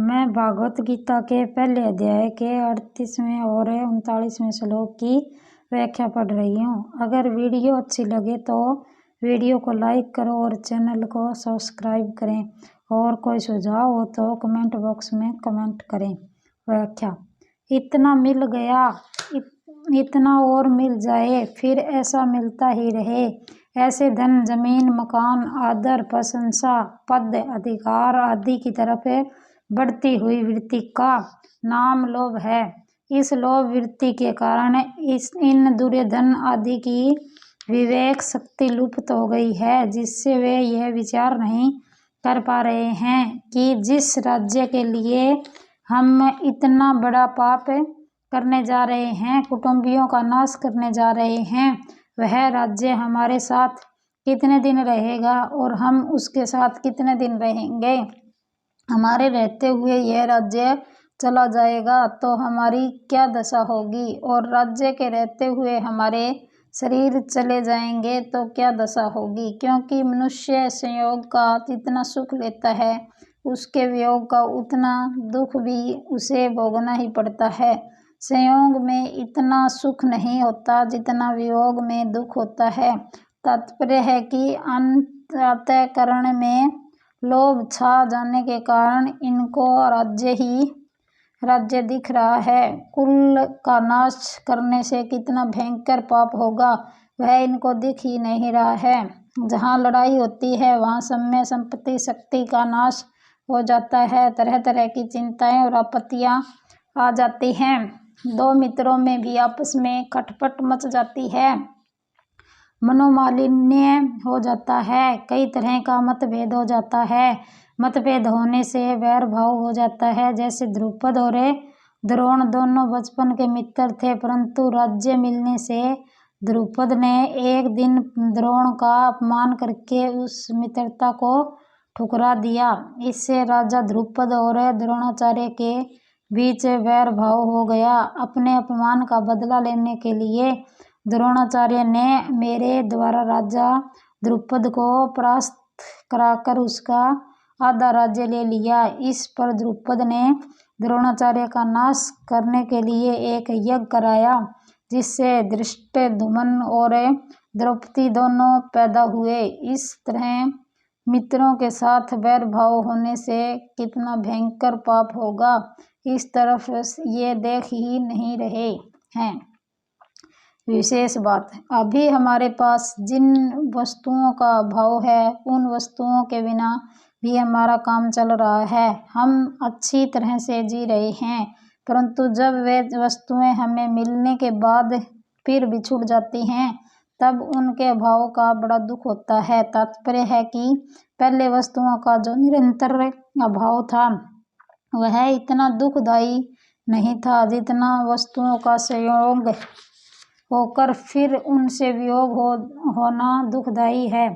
मैं भागवत गीता के पहले अध्याय के 38वें और 39वें श्लोक की व्याख्या पढ़ रही हूँ। अगर वीडियो अच्छी लगे तो वीडियो को लाइक करो और चैनल को सब्सक्राइब करें, और कोई सुझाव हो तो कमेंट बॉक्स में कमेंट करें। व्याख्या: इतना मिल गया, इतना और मिल जाए, फिर ऐसा मिलता ही रहे। ऐसे धन, जमीन, मकान, आदर, प्रशंसा, पद, अधिकार आदि की तरफ बढ़ती हुई वृत्ति का नाम लोभ है। इस लोभ वृत्ति के कारण इन दुर्योधन आदि की विवेक शक्ति लुप्त हो गई है, जिससे वे यह विचार नहीं कर पा रहे हैं कि जिस राज्य के लिए हम इतना बड़ा पाप करने जा रहे हैं, कुटुंबियों का नाश करने जा रहे हैं, वह राज्य हमारे साथ कितने दिन रहेगा और हम उसके साथ कितने दिन रहेंगे। हमारे रहते हुए यह राज्य चला जाएगा तो हमारी क्या दशा होगी, और राज्य के रहते हुए हमारे शरीर चले जाएंगे तो क्या दशा होगी। क्योंकि मनुष्य संयोग का जितना सुख लेता है, उसके वियोग का उतना दुख भी उसे भोगना ही पड़ता है। संयोग में इतना सुख नहीं होता जितना वियोग में दुख होता है। तात्पर्य है कि अंतःकरण में लोभ छा जाने के कारण इनको राज्य दिख रहा है। कुल का नाश करने से कितना भयंकर पाप होगा, वह इनको दिख ही नहीं रहा है। जहाँ लड़ाई होती है वहाँ समय, संपत्ति, शक्ति का नाश हो जाता है। तरह तरह की चिंताएं और आपत्तियां आ जाती हैं। दो मित्रों में भी आपस में खटपट मच जाती है। मनोमालिन्य हो जाता है। कई तरह का मतभेद हो जाता है। मतभेद होने से वैर भाव हो जाता है। जैसे द्रुपद और द्रोण दोनों बचपन के मित्र थे, परंतु राज्य मिलने से द्रुपद ने एक दिन द्रोण का अपमान करके उस मित्रता को ठुकरा दिया। इससे राजा द्रुपद और द्रोणाचार्य के बीच वैर भाव हो गया। अपने अपमान का बदला लेने के लिए द्रोणाचार्य ने मेरे द्वारा राजा द्रुपद को परास्त कराकर उसका आधा राज्य ले लिया। इस पर द्रुपद ने द्रोणाचार्य का नाश करने के लिए एक यज्ञ कराया, जिससे धृष्टद्युम्न और द्रौपदी दोनों पैदा हुए। इस तरह मित्रों के साथ वैर भाव होने से कितना भयंकर पाप होगा, इस तरफ ये देख ही नहीं रहे हैं। विशेष बात: अभी हमारे पास जिन वस्तुओं का अभाव है, उन वस्तुओं के बिना भी हमारा काम चल रहा है। हम अच्छी तरह से जी रहे हैं, परंतु जब वे वस्तुएं हमें मिलने के बाद फिर बिछुड़ जाती हैं, तब उनके अभाव का बड़ा दुख होता है। तात्पर्य है कि पहले वस्तुओं का जो निरंतर अभाव था, वह इतना दुखदायी नहीं था जितना वस्तुओं का संयोग होकर फिर उनसे वियोग होना दुखदायी है।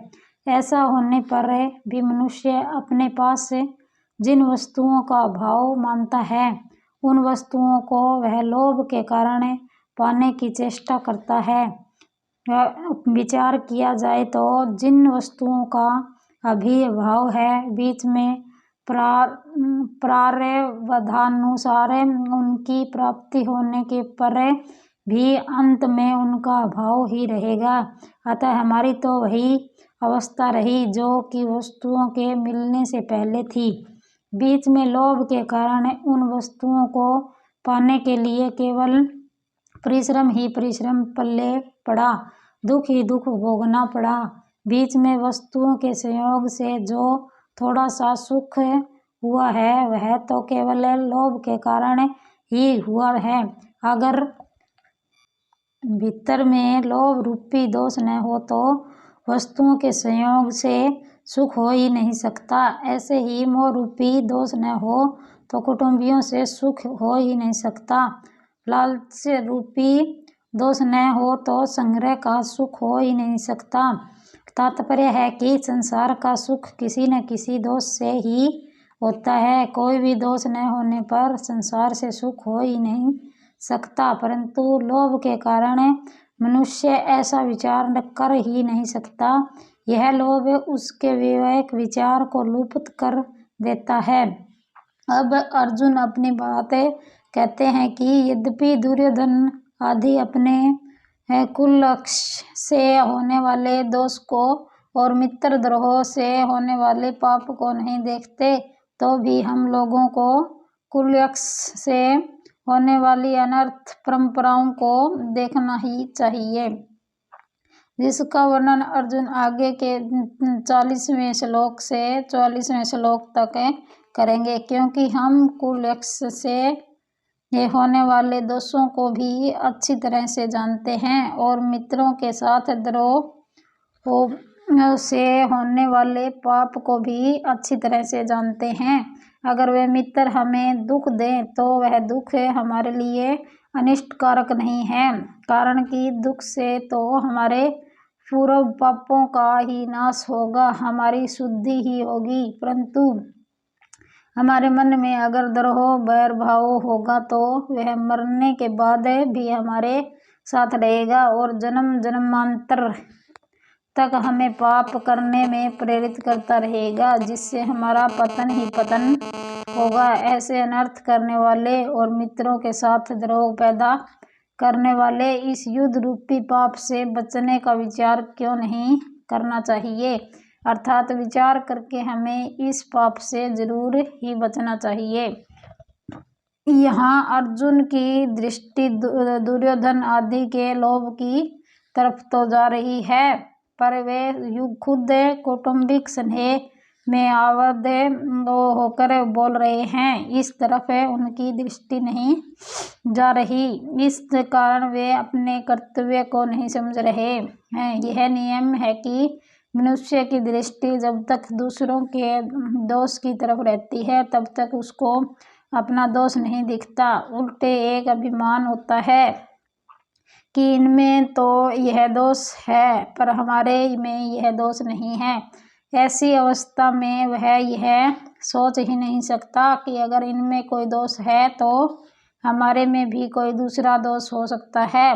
ऐसा होने पर भी मनुष्य अपने पास जिन वस्तुओं का अभाव मानता है, उन वस्तुओं को वह लोभ के कारण पाने की चेष्टा करता है। विचार किया जाए तो जिन वस्तुओं का अभी अभाव है, बीच में प्रारब्धानुसार उनकी प्राप्ति होने के पर भी अंत में उनका अभाव ही रहेगा। अतः हमारी तो वही अवस्था रही जो कि वस्तुओं के मिलने से पहले थी। बीच में लोभ के कारण उन वस्तुओं को पाने के लिए केवल परिश्रम ही परिश्रम पल्ले पड़ा, दुख ही दुख भोगना पड़ा। बीच में वस्तुओं के संयोग से जो थोड़ा सा सुख हुआ है, वह तो केवल लोभ के कारण ही हुआ है। अगर भीतर में लोभ रूपी दोष न हो तो वस्तुओं के संयोग से सुख हो ही नहीं सकता। ऐसे ही मोह रूपी दोष न हो तो कुटुंबियों से सुख हो ही नहीं सकता। लालच रूपी दोष न हो तो संग्रह का सुख हो ही नहीं सकता। तात्पर्य है कि संसार का सुख किसी न किसी दोष से ही होता है। कोई भी दोष न होने पर संसार से सुख हो ही नहीं सकता, परंतु लोभ के कारण मनुष्य ऐसा विचार कर ही नहीं सकता। यह लोभ उसके विवेक विचार को लुप्त कर देता है। अब अर्जुन अपनी बातें कहते हैं कि यद्यपि दुर्योधन आदि अपने कुल से होने वाले दोष को और मित्रद्रोह से होने वाले पाप को नहीं देखते, तो भी हम लोगों को कुलयक्ष से होने वाली अनर्थ परंपराओं को देखना ही चाहिए, जिसका वर्णन अर्जुन आगे के 40वें श्लोक से 44वें श्लोक तक करेंगे। क्योंकि हम कुलयक्ष से होने वाले दोषों को भी अच्छी तरह से जानते हैं और मित्रों के साथ द्रोह से होने वाले पाप को भी अच्छी तरह से जानते हैं। अगर वे मित्र हमें दुख दें तो वह दुख हमारे लिए अनिष्टकारक नहीं है, कारण कि दुख से तो हमारे पूर्व पापों का ही नाश होगा, हमारी शुद्धि ही होगी। परंतु हमारे मन में अगर द्रोह बैर भाव होगा तो वह मरने के बाद भी हमारे साथ रहेगा और जन्म जन्मांतर तक हमें पाप करने में प्रेरित करता रहेगा, जिससे हमारा पतन ही पतन होगा। ऐसे अनर्थ करने वाले और मित्रों के साथ द्रोह पैदा करने वाले इस युद्ध रूपी पाप से बचने का विचार क्यों नहीं करना चाहिए, अर्थात विचार करके हमें इस पाप से जरूर ही बचना चाहिए। यहाँ अर्जुन की दृष्टि दुर्योधन आदि के लोभ की तरफ तो जा रही है, पर वे खुद कौटुंबिक स्नेह में आबद्ध होकर बोल रहे हैं, इस तरफ उनकी दृष्टि नहीं जा रही। इस कारण वे अपने कर्तव्य को नहीं समझ रहे हैं। यह नियम है कि मनुष्य की दृष्टि जब तक दूसरों के दोष की तरफ रहती है तब तक उसको अपना दोष नहीं दिखता, उल्टे एक अभिमान होता है कि इनमें तो यह दोष है पर हमारे में यह दोष नहीं है। ऐसी अवस्था में वह यह सोच ही नहीं सकता कि अगर इनमें कोई दोष है तो हमारे में भी कोई दूसरा दोष हो सकता है।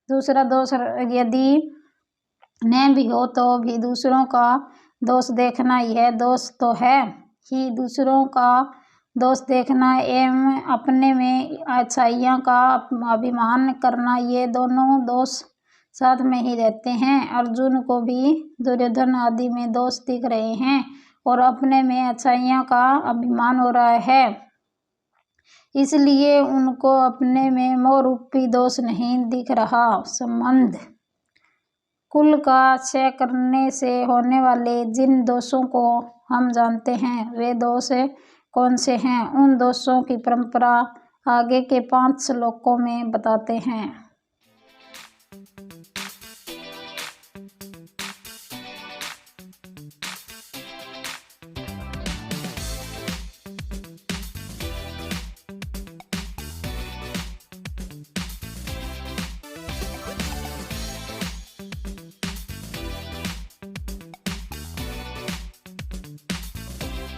दूसरा दोष यदि न भी हो तो भी दूसरों का दोष देखना यह दोष तो है ही। दूसरों का दोष देखना एवं अपने में अच्छाइयाँ का अभिमान करना, ये दोनों दोष साथ में ही रहते हैं। अर्जुन को भी दुर्योधन आदि में दोष दिख रहे हैं और अपने में अच्छाइयाँ का अभिमान हो रहा है, इसलिए उनको अपने में मोह रूपी दोष नहीं दिख रहा। संबंध कुल का क्षय करने से होने वाले जिन दोषों को हम जानते हैं वे दोष कौन से हैं, उन दोषों की परंपरा आगे के 5 श्लोकों में बताते हैं।